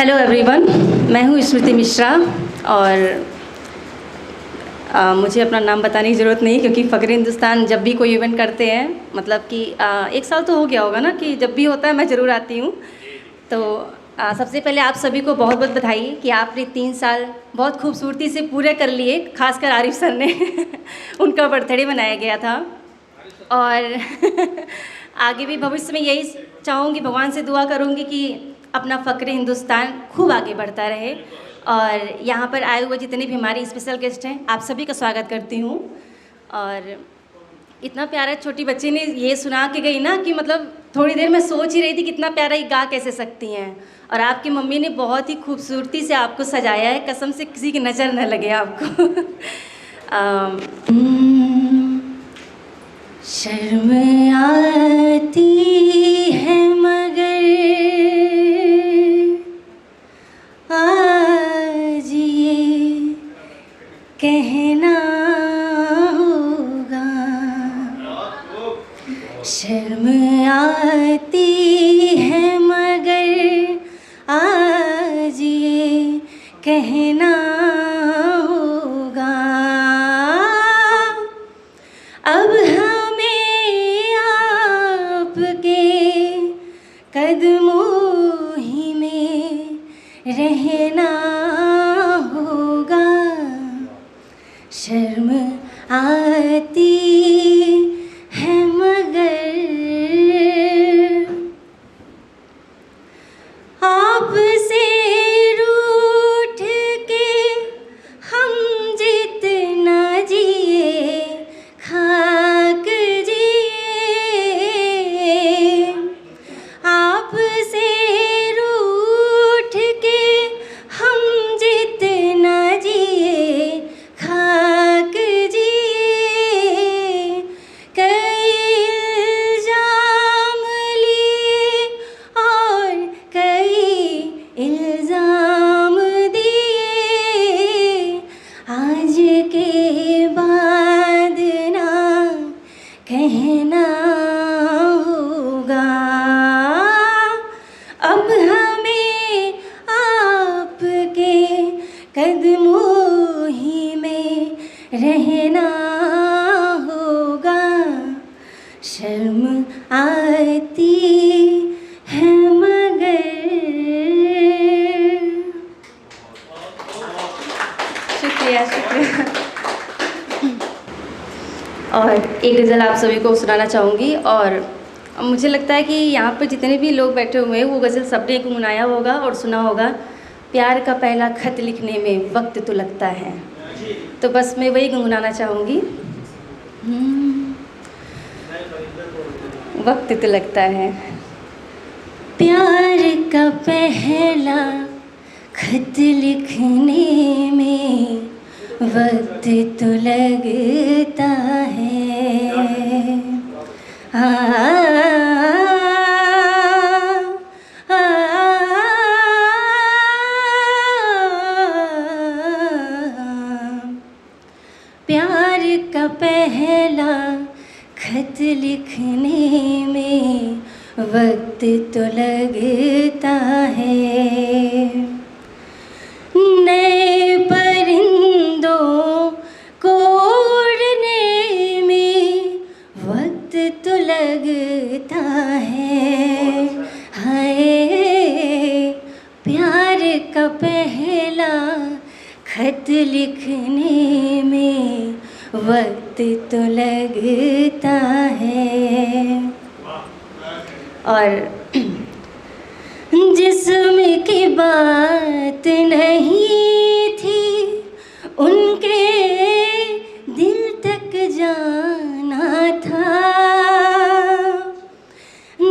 Hello everyone, मैं हूँ स्मृति मिश्रा और मुझे अपना नाम बताने की ज़रूरत नहीं क्योंकि फ़ख्र हिंदुस्तान जब भी कोई इवेंट करते हैं मतलब कि 1 साल तो हो गया होगा ना कि जब भी होता है मैं ज़रूर आती हूँ। तो सबसे पहले आप सभी को बहुत बहुत बधाई कि आपने 3 साल बहुत खूबसूरती से पूरे कर लिए, खासकर आरिफ सर ने उनका बर्थडे मनाया गया था और आगे भी भविष्य में यही चाहूँगी, भगवान से दुआ करूँगी कि अपना फ़ख्र हिंदुस्तान खूब आगे बढ़ता रहे। और यहाँ पर आए हुए जितने भी हमारे स्पेशल गेस्ट हैं आप सभी का स्वागत करती हूँ। और इतना प्यारा छोटी बच्ची ने ये सुना के गई ना कि मतलब थोड़ी देर मैं सोच ही रही थी कितना प्यारा ये गा कैसे सकती हैं। और आपकी मम्मी ने बहुत ही खूबसूरती से आपको सजाया है, कसम से किसी की नज़र न लगे आपको। शर्म आती है मगर आज ये कहना होगा, शर्म आती है मगर आज ये कहना होगा, अब हमें आपके कदमों ही में रहना होगा। शर्म आती है मगर आपसे रूठ के हम जितना जिए खाक जिए, आपसे रूठ के हम जितना जिए खाक जिए, कई इल्जाम लिए और कई इल्जाम दिए, आज के बाद ना कहना होगा, अब हमें आपके कदमों ही में रहना होगा। शर्म आती है मगर। शुक्रिया शुक्रिया। और एक गज़ल आप सभी को सुनाना चाहूँगी और मुझे लगता है कि यहाँ पर जितने भी लोग बैठे हुए हैं वो गज़ल सबने गुनगुनाया होगा और सुना होगा। प्यार का पहला खत लिखने में वक्त तो लगता है, तो बस मैं वही गुनगुनाना चाहूँगी। वक्त तो लगता है, प्यार का पहला खत लिखने में वक्त तो लगता है। प्यार का पहला खत लिखने में वक्त तो लगता है, नए परिंदों को उड़ने में वक्त तो लगता है। हाय, प्यार का पहला खत लिखने में वक्त तो लगता है। और जिस्म की बात नहीं थी उनके दिल तक जाना था,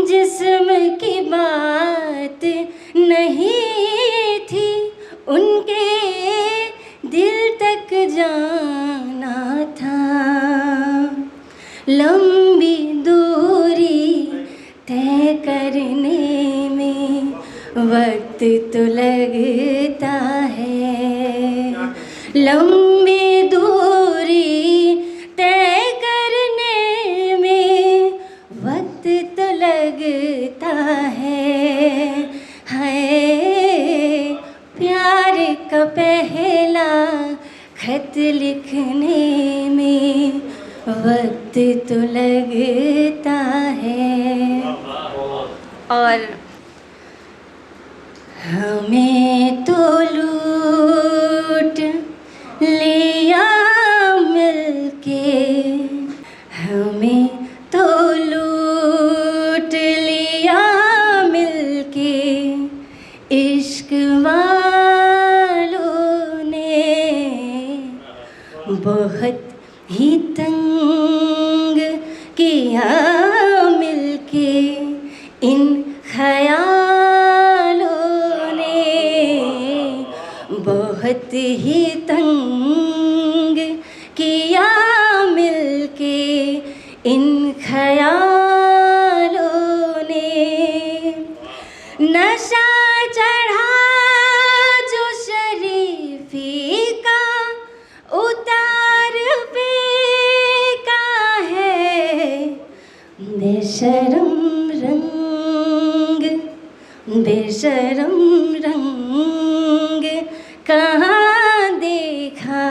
जिस्म की बात नहीं थी उनके दिल तक जाना था, लंबी दूरी तय करने में वक्त तो लगता है, लंबी दूरी तय करने में वक्त तो लगता है। हाय, का पहला खत लिखने में वक्त तो लगता है, और हमें तो लूट लिया मिलके, हमें तो लूट लिया मिलके इश्क वालों ने, बहुत ही तंग किया मिलके इन ख्यालों ने, बहुत ही तंग किया मिलके इन ख्यालों ने। नशा चढ़ा जो शरीफी का उतार पे का है, बेशरम रंग बेशरम रंग कहाँ देखा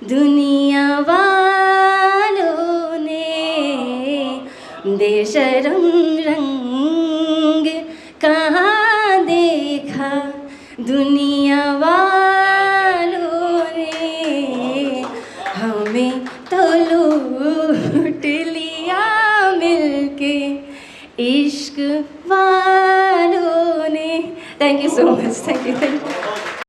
दुनिया वालों ने, बेशरम रंग कहाँ देखा दुनिया वालों ने, हमें तो लूट लिया मिलके इश्क वालों ने। Thank you so much, thank you.